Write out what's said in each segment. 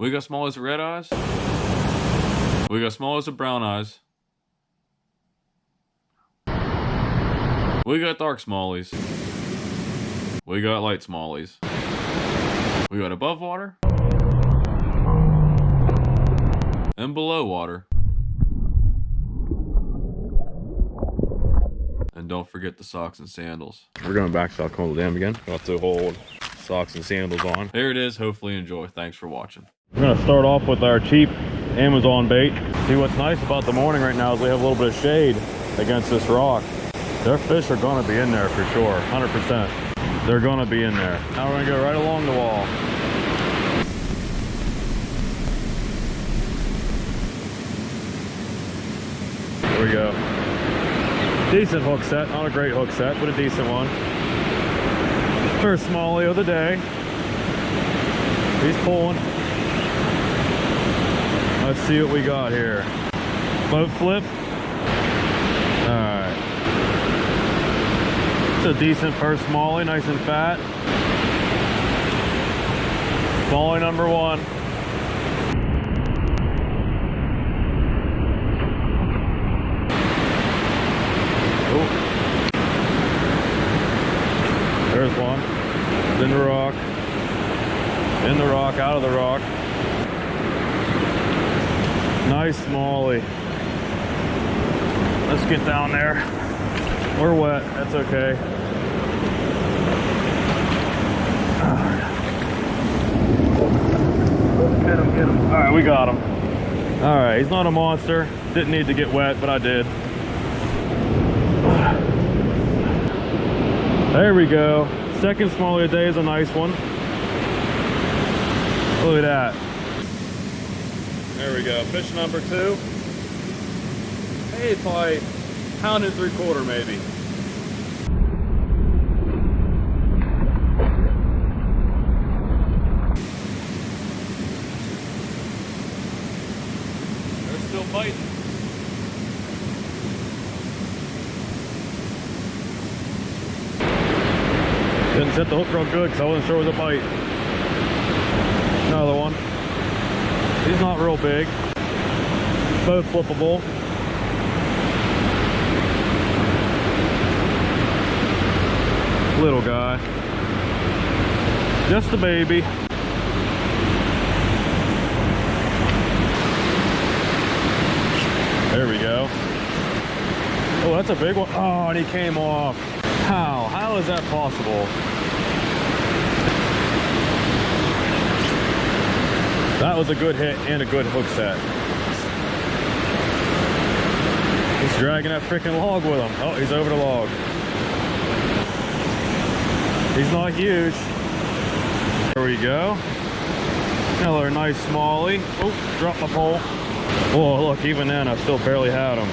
We got smallies with red eyes. We got smallies with brown eyes. We got dark smallies. We got light smallies. We got above water and below water. And don't forget the socks and sandals. We're going back to South Carolina Dam again. Got to hold socks and sandals on. Here it is. Hopefully you enjoy. Thanks for watching. We're going to start off with our cheap Amazon bait. See, what's nice about the morning right now is we have a little bit of shade against this rock. Their fish are going to be in there for sure, 100%. They're going to be in there. Now we're going to go right along the wall. There we go. Decent hook set, not a great hook set, but a decent one. First smallie of the day. He's pulling. Let's see what we got here. Boat flip. Alright. It's a decent first smallie, nice and fat. Smallie number one. Oh. There's one. It's in the rock. In the rock, out of the rock. Nice smallie. Let's get down there. We're wet, that's okay. Get him, get him. All right, we got him. All right, he's not a monster. Didn't need to get wet, but I did. There we go. Second smallie of the day is a nice one. Look at that. There we go. Fish number two. Hey, probably pound and 3/4 maybe. They're still biting. Didn't set the hook real good because I wasn't sure it was a bite. Another one. He's not real big. Both flippable. Little guy. Just a baby. There we go. Oh, that's a big one. Oh, and he came off. How? How is that possible? That was a good hit and a good hook set. He's dragging that freaking log with him. Oh, he's over the log. He's not huge. There we go. Another nice smallie. Oh, dropped my pole. Oh, look, even then I still barely had him.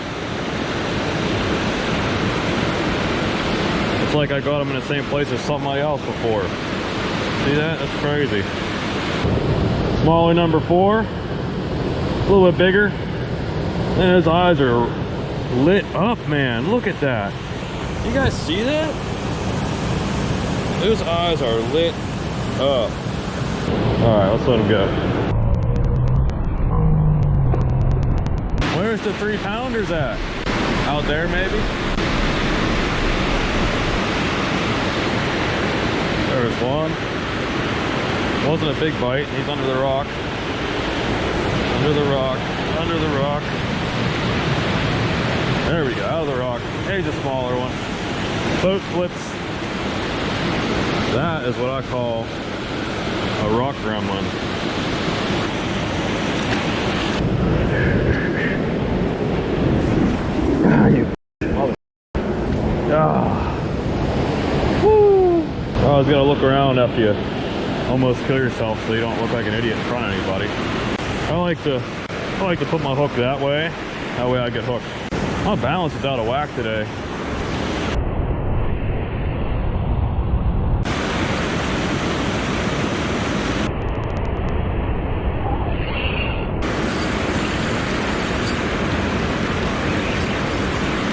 It's like I got him in the same place as somebody else before. See that? That's crazy. Smallie number four. A little bit bigger. And his eyes are lit up, man. Look at that. You guys see that? Those eyes are lit up. Alright, let's let him go. Where's the 3-pounders at? Out there, maybe? There's one. Wasn't a big bite. He's under the rock. Under the rock. Under the rock. There we go. Out of the rock. Here's a smaller one. Boat flips. That is what I call a rock gremlin. Woo. I always gotta look around after you almost kill yourself so you don't look like an idiot in front of anybody. I like to put my hook that way. That way I get hooked. My balance is out of whack today.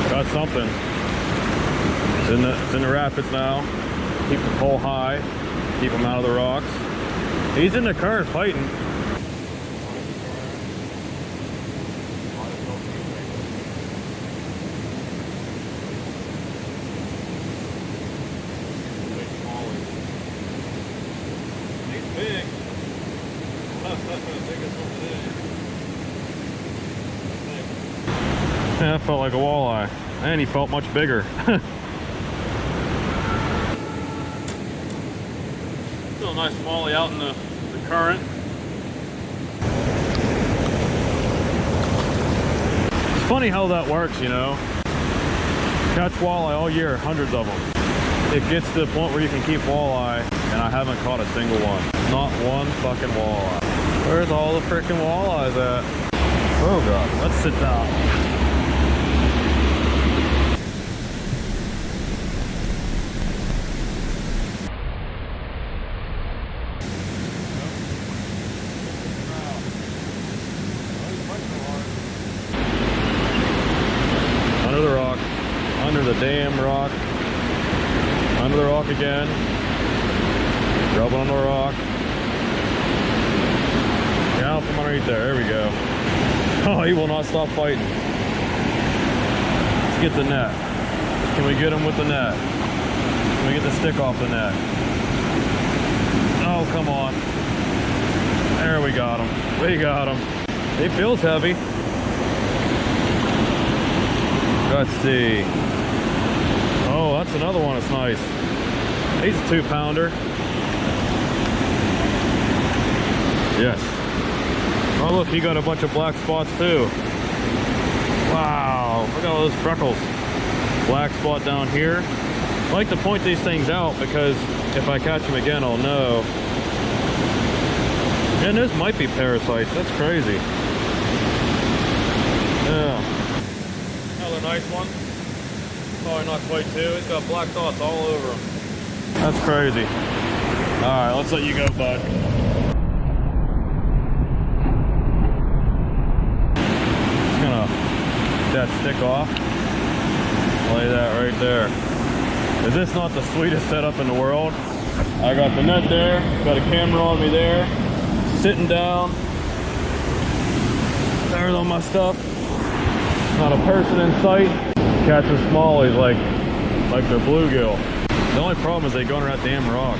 Got something. It's in the rapids now. Keep the pole high. Keep him out of the rocks. He's in the current fighting. Yeah, that felt like a walleye. And he felt much bigger. Still a nice smallie out in the current. It's funny how that works, you know. Catch walleye all year, hundreds of them. It gets to the point where you can keep walleye, and I haven't caught a single one. Not one fucking walleye. Where's all the freaking walleyes at? Oh god, let's sit down. Under the rock, under the damn rock, under the rock again, rubbing on the rock. Out from underneath there, there we go. Oh, he will not stop fighting. Let's get the net. Can we get him with the net? Can we get the stick off the net? Oh, come on. There we got him. We got him. He feels heavy. Let's see. Oh, that's another one that's nice. He's a 2-pounder. Yes. Oh look, he got a bunch of black spots too. Wow, look at all those freckles. Black spot down here. I like to point these things out because if I catch them again, I'll know. And this might be parasites, that's crazy. Yeah. Another nice one. Probably not quite two. It's got black dots all over him. That's crazy. All right, let's let you go, bud. That stick off, lay that right there. Is this not the sweetest setup in the world? I got the net there, got a camera on me there, sitting down, there's all my stuff, not a person in sight, catching smallies like they're bluegill. The only problem is they go under that damn rock.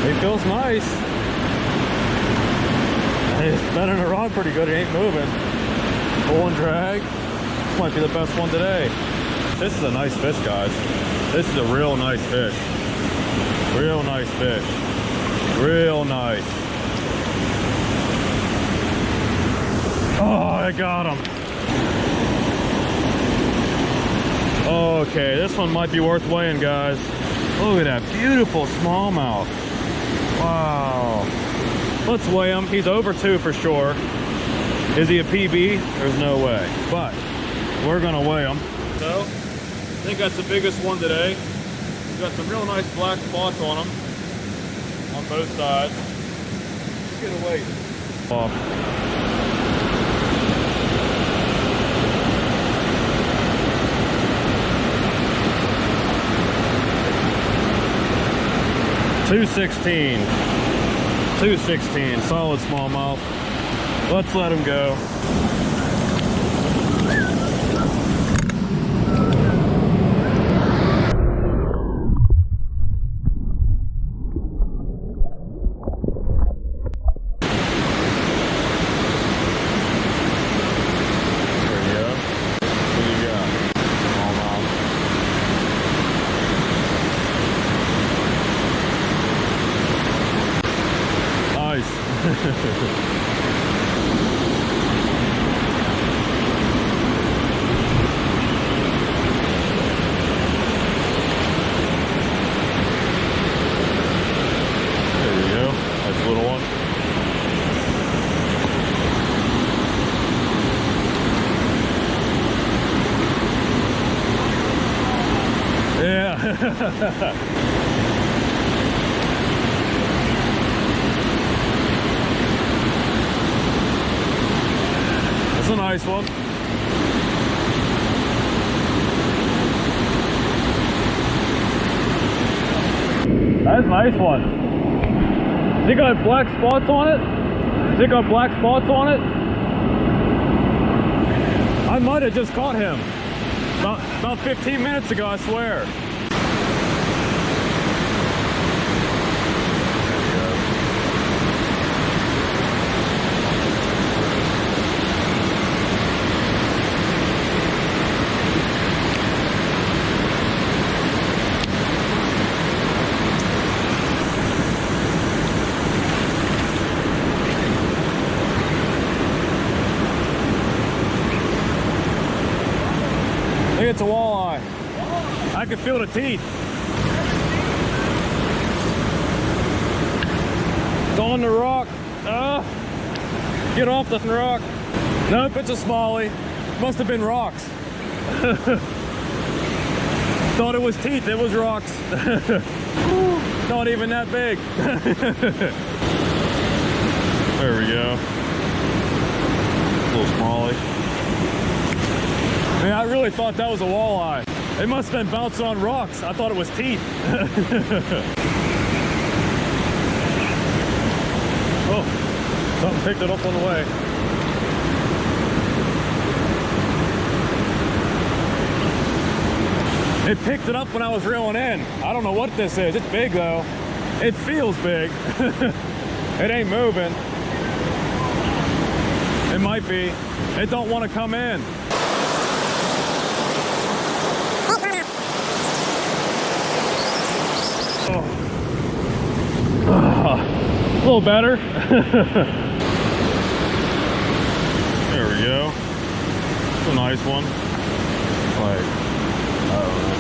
It feels nice. It's bending the rod pretty good. It ain't moving. Pull and drag. This might be the best one today. This is a nice fish, guys. This is a real nice fish. Real nice fish. Real nice. Oh, I got him. Okay, this one might be worth weighing, guys. Look at that beautiful smallmouth. Wow. Let's weigh him. He's over 2 for sure. Is he a PB? There's no way. But we're gonna weigh him. So, I think that's the biggest one today. He's got some real nice black spots on him. On both sides. Let's get a weight. Off. $2.16, solid smallmouth. Let's let him go. There you go. What do you got? Smallmouth. Nice. There you go. Nice little one. Yeah. That's a nice one. That's a nice one. Has it got black spots on it? Has it got black spots on it? I might have just caught him. About 15 minutes ago, I swear. I think it's a walleye. I can feel the teeth. It's on the rock. Get off the rock. Nope, it's a smallie. Must have been rocks. Thought it was teeth, it was rocks. Not even that big. There we go. Little smallie. Man, I really thought that was a walleye. It must have been bouncing on rocks. I thought it was teeth. Oh, something picked it up on the way. It picked it up when I was reeling in. I don't know what this is. It's big though. It feels big. It ain't moving. It might be. It don't want to come in. A little better. There we go. It's a nice one. Like, I don't know.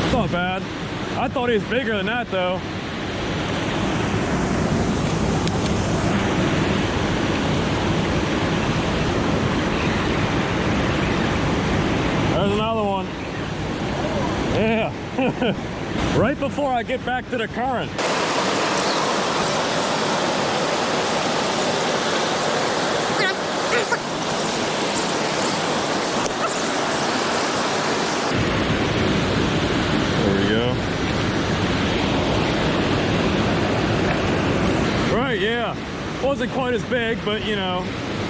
It's not bad. I thought he was bigger than that though. There's another one. Yeah. Right before I get back to the current. There we go. Right, yeah. Wasn't quite as big, but you know,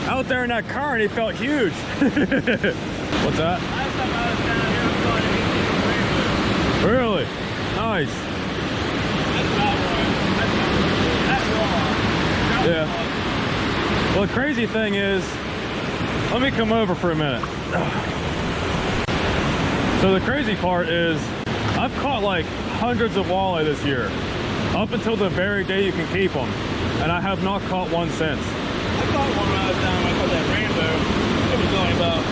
out there in that current, he felt huge. What's that? Last time I was down here, I caught it. Really? Nice. That's about right. That's yeah. Well, the crazy thing is, let me come over for a minute. So the crazy part is, I've caught like hundreds of walleye this year, up until the very day you can keep them, and I have not caught one since. I caught one when I was down. I caught that rainbow. It was only about